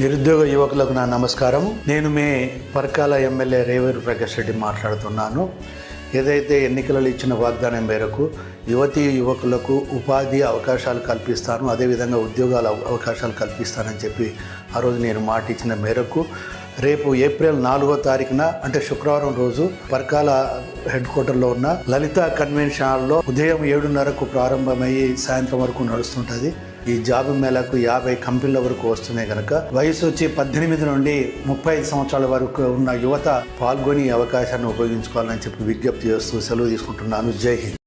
నిరుద్యోగ యువకులకు నా నమస్కారం. నేను మీ పరకాల ఎమ్మెల్యే రేవూరి ప్రకాష్ రెడ్డి మాట్లాడుతున్నాను. ఏదైతే ఎన్నికలలో ఇచ్చిన వాగ్దానం మేరకు యువతీ యువకులకు ఉపాధి అవకాశాలు కల్పిస్తాను, అదేవిధంగా ఉద్యోగాల అవకాశాలు కల్పిస్తానని చెప్పి ఆ రోజు నేను మాట ఇచ్చిన మేరకు రేపు ఏప్రిల్ 4వ తారీఖున అంటే శుక్రవారం రోజు పరకాల హెడ్ క్వార్టర్లో ఉన్న లలిత కన్వెన్షన్ హాల్లో ఉదయం 7:30కు ప్రారంభమయ్యి సాయంత్రం వరకు నడుస్తుంటుంది. ఈ జాబ్ మేళకు 50 కంపెనీల వరకు వస్తున్నాయి కనుక వయసు వచ్చి 18 నుండి 35 సంవత్సరాల వరకు ఉన్న యువత పాల్గొని అవకాశాన్ని ఉపయోగించుకోవాలని చెప్పి విజ్ఞప్తి చేస్తూ సెలవు తీసుకుంటున్నాను. జై హింద్.